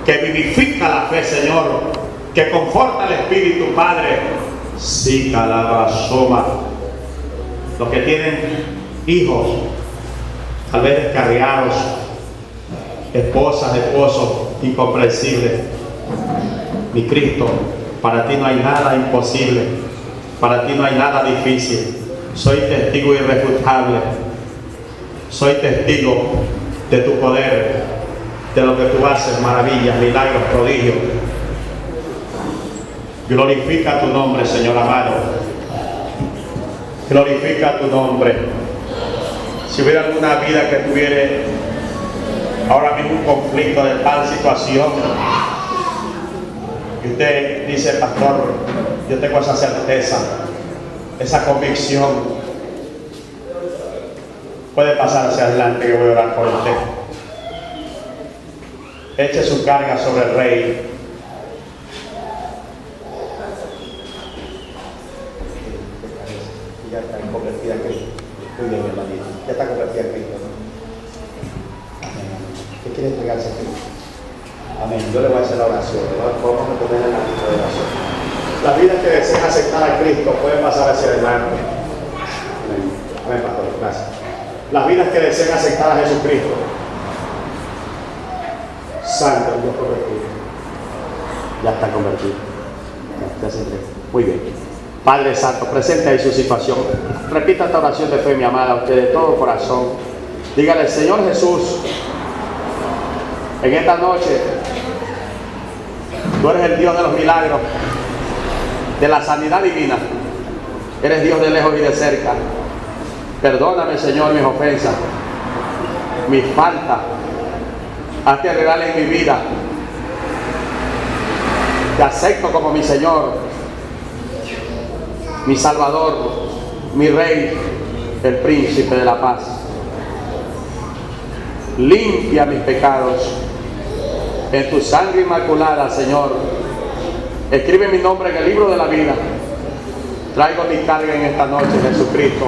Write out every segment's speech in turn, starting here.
que vivifica la fe, Señor, que conforta el Espíritu, Padre. Sí, calabazoma. Los que tienen hijos, tal vez descarriados, esposas, esposos incomprensibles. Mi Cristo, para ti no hay nada imposible, para ti no hay nada difícil. Soy testigo irrefutable, soy testigo de tu poder, de lo que tú haces, maravillas, milagros, prodigios. Glorifica tu nombre, Señor amado. Glorifica tu nombre. Si hubiera alguna vida que tuviera ahora mismo un conflicto de tal situación, y usted dice, pastor, yo tengo esa certeza, esa convicción, puede pasar hacia adelante, que voy a orar por usted. Eche su carga sobre el Rey. Ya está convertida en Cristo. Muy bien, hermanito. Ya está convertida en Cristo, ¿no? Amén. ¿Qué quiere entregarse a Cristo? Amén. Yo le voy a hacer la oración. Vamos a poner en la lista de oración. Las vidas que desean aceptar a Cristo pueden pasar hacia adelante. Amén. Amén, pastor. Gracias. Las vidas que desean aceptar a Jesucristo. Santo Dios convertido. Ya está convertido. Ya se entregó. Muy bien. Padre Santo, presente ahí su situación. Repita esta oración de fe, mi amada, a usted de todo corazón. Dígale, Señor Jesús, en esta noche, tú eres el Dios de los milagros, de la sanidad divina. Eres Dios de lejos y de cerca. Perdóname, Señor, mis ofensas, mis faltas. Hazte arreglar en mi vida. Te acepto como mi Señor, mi Salvador, mi Rey, el Príncipe de la paz. Limpia mis pecados en tu sangre inmaculada, Señor. Escribe mi nombre en el libro de la vida. Traigo mi carga en esta noche, Jesucristo.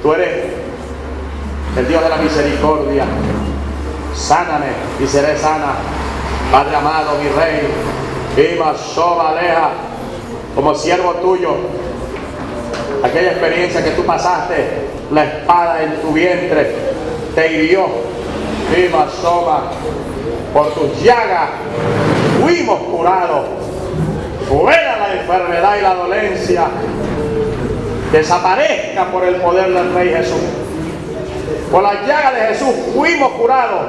Tú eres el Dios de la misericordia. Sáname y seré sana, Padre amado, mi Rey. Ima soba aleja, como siervo tuyo, aquella experiencia que tú pasaste, la espada en tu vientre te hirió. Ima soba, por tus llagas fuimos curados. Fuera la enfermedad y la dolencia, desaparezca por el poder del Rey Jesús. Por la llaga de Jesús fuimos curados,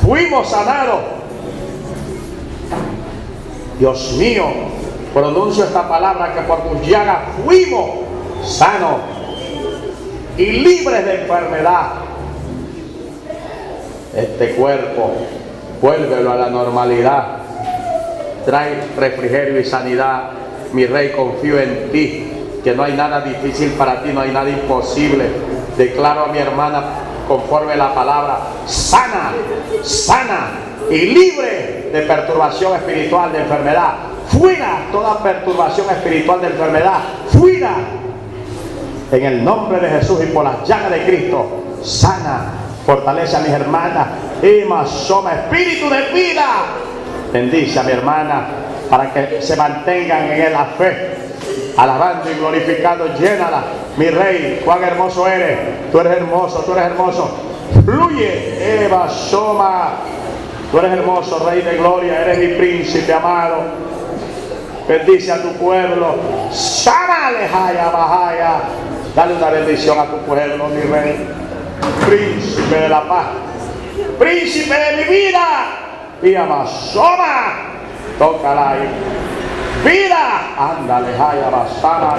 fuimos sanados. Dios mío, pronuncio esta palabra, que por tus llagas fuimos sanos y libres de enfermedad. Este cuerpo, vuélvelo a la normalidad. Trae refrigerio y sanidad. Mi Rey, confío en ti, que no hay nada difícil para ti, no hay nada imposible. Declaro a mi hermana, conforme a la palabra, sana, sana y libre de perturbación espiritual, de enfermedad. Fuera toda perturbación espiritual de enfermedad. Fuera. En el nombre de Jesús y por las llagas de Cristo, sana, fortalece a mis hermanas. Y más soma, espíritu de vida. Bendice a mi hermana para que se mantengan en la fe, alabando y glorificando. Llénala, mi Rey, cuán hermoso eres. Tú eres hermoso, tú eres hermoso. Fluye, Eva Soma. Tú eres hermoso, Rey de gloria, eres mi príncipe amado. Bendice a tu pueblo. Sámale, Jaya, Bajaya. Dale una bendición a tu pueblo, mi Rey. Príncipe de la paz, príncipe de mi vida. Y Amasoma, tócala ahí. Vida, ándale, Jaya, Basana.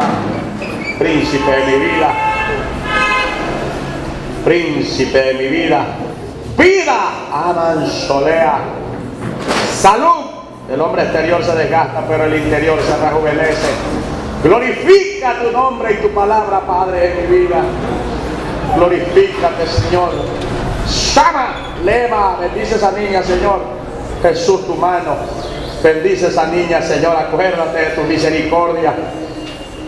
Príncipe de mi vida, príncipe de mi vida. Vida, amansolea. Salud. El hombre exterior se desgasta, pero el interior se rejuvenece. Glorifica tu nombre y tu palabra, Padre, en mi vida. Glorifícate, Señor. Shama, lema, bendice a esa niña, Señor. Jesús, tu mano. Bendice a esa niña, Señor. Acuérdate de tu misericordia.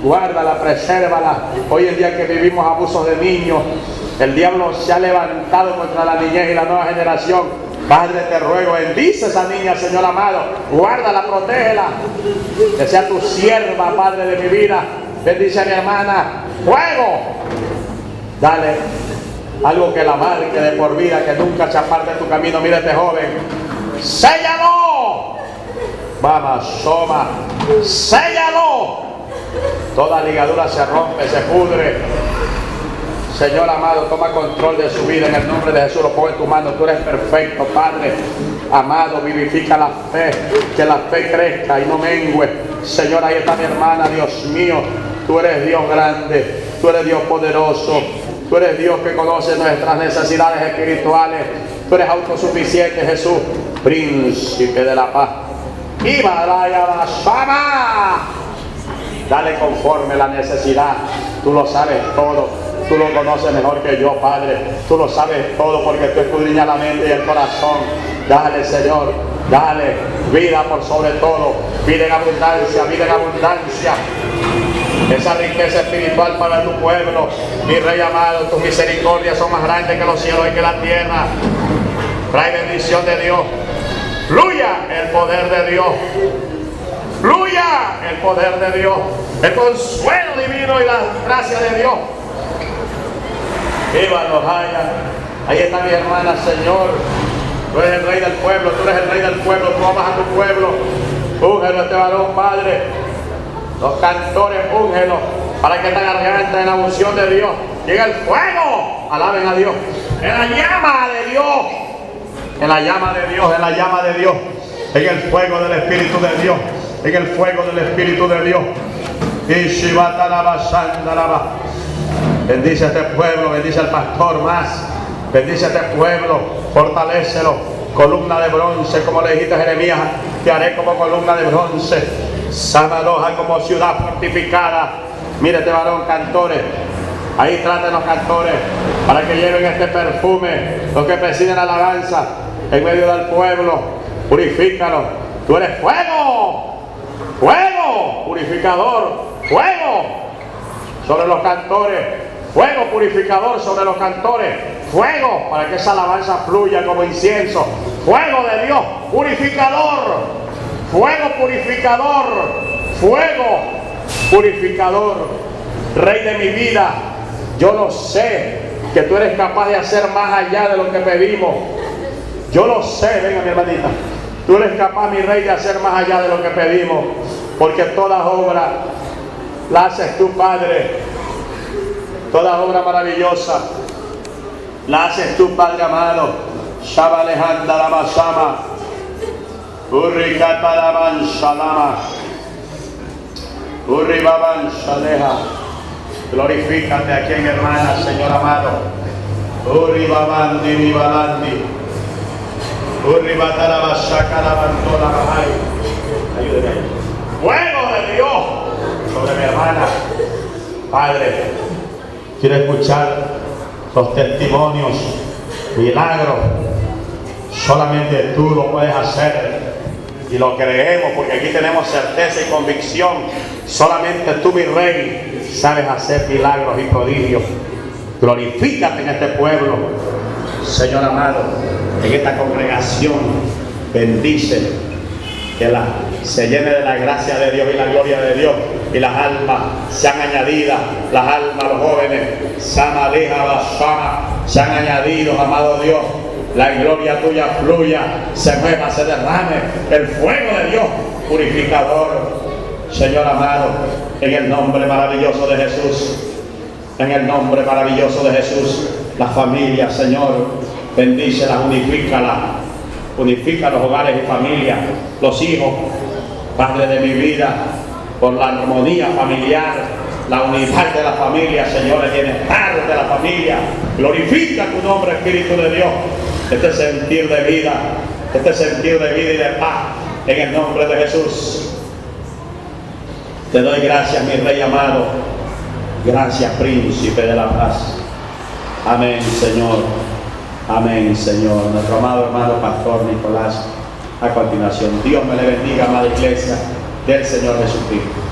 Guárdala, presérvala. Hoy en día que vivimos abusos de niños, el diablo se ha levantado contra la niñez y la nueva generación. Padre, te ruego, bendice a esa niña, Señor amado. Guárdala, protégela. Que sea tu sierva, Padre de mi vida. Bendice a mi hermana. ¡Fuego! Dale algo que la marque de por vida, que nunca se aparte de tu camino. Mira este joven. ¡Séllalo! Vamos, soma. ¡Séllalo! Toda ligadura se rompe, se pudre. Señor amado, toma control de su vida en el nombre de Jesús. Lo pongo en tu mano. Tú eres perfecto, Padre amado. Vivifica la fe, que la fe crezca y no mengue. Señor, ahí está mi hermana. Dios mío, tú eres Dios grande, tú eres Dios poderoso, tú eres Dios que conoce nuestras necesidades espirituales. Tú eres autosuficiente, Jesús, príncipe de la paz. Himalaya Basama. Dale conforme la necesidad. Tú lo sabes todo. Tú lo conoces mejor que yo, Padre. Tú lo sabes todo porque tú escudriñas la mente y el corazón. Dale, Señor, dale vida por sobre todo. Vida en abundancia, vida en abundancia. Esa riqueza espiritual para tu pueblo. Mi Rey amado, tus misericordias son más grandes que los cielos y que la tierra. Trae bendición de Dios. Fluya el poder de Dios. Fluya el poder de Dios. El consuelo divino y la gracia de Dios. Viva los haya. Ahí está mi hermana, Señor. Tú eres el Rey del pueblo, tú eres el Rey del pueblo, tú amas a tu pueblo. Úngelo este varón, Padre. Los cantores, úngelo, para que esta garganta en la unción de Dios llegue el fuego. Alaben a Dios. En la llama de Dios. En la llama de Dios, en la llama de Dios. En el fuego del Espíritu de Dios. En el fuego del Espíritu de Dios. Y Shivatalaba Sandalaba. Bendice a este pueblo, bendice al pastor más. Bendice a este pueblo, fortalécelo. Columna de bronce, como le dijiste a Jeremías, te haré como columna de bronce. Samaloja como ciudad fortificada. Mire este varón, cantores. Ahí traten los cantores para que lleven este perfume, los que presiden alabanza en medio del pueblo. Purifícalo. Tú eres fuego, fuego, purificador, fuego sobre los cantores. Fuego purificador sobre los cantores. Fuego para que esa alabanza fluya como incienso. Fuego de Dios purificador. Fuego purificador. Fuego purificador. Rey de mi vida, yo lo sé que tú eres capaz de hacer más allá de lo que pedimos. Yo lo sé, venga mi hermanita. Tú eres capaz, mi Rey, de hacer más allá de lo que pedimos. Porque toda obra la haces tú, Padre. Toda obra maravillosa la haces tú, Padre amado. Shabalejanda la Masama. Urricata la Mansalama. Urribaban Shaleja. Glorifícate aquí, mi hermana, Señor amado. Urribabandi Ribalandi. Urribata la Basaka la Bantola Bahai. Ayúdeme. Fuego de Dios sobre mi hermana. Padre, quiero escuchar los testimonios, milagros. Solamente tú lo puedes hacer y lo creemos porque aquí tenemos certeza y convicción. Solamente tú, mi Rey, sabes hacer milagros y prodigios. Glorifícate en este pueblo, Señor amado, en esta congregación. Bendice, que se llene de la gracia de Dios y la gloria de Dios, y las almas sean añadidas, las almas, los jóvenes, Samaleja Basama, sean añadidos, amado Dios. La gloria tuya fluya, se mueva, se derrame el fuego de Dios purificador, Señor amado, en el nombre maravilloso de Jesús. En el nombre maravilloso de Jesús. Las familias, Señor, bendícelas, unifícalas. Unifica los hogares y familias, los hijos, Padre de mi vida, por la armonía familiar, la unidad de la familia, Señor, el bienestar de la familia. Glorifica tu nombre, Espíritu de Dios. Este sentir de vida y de paz, en el nombre de Jesús. Te doy gracias, mi Rey amado. Gracias, Príncipe de la paz. Amén, Señor. Amén, Señor. Nuestro amado hermano Pastor Nicolás, a continuación. Dios me le bendiga, amada iglesia del Señor Jesucristo.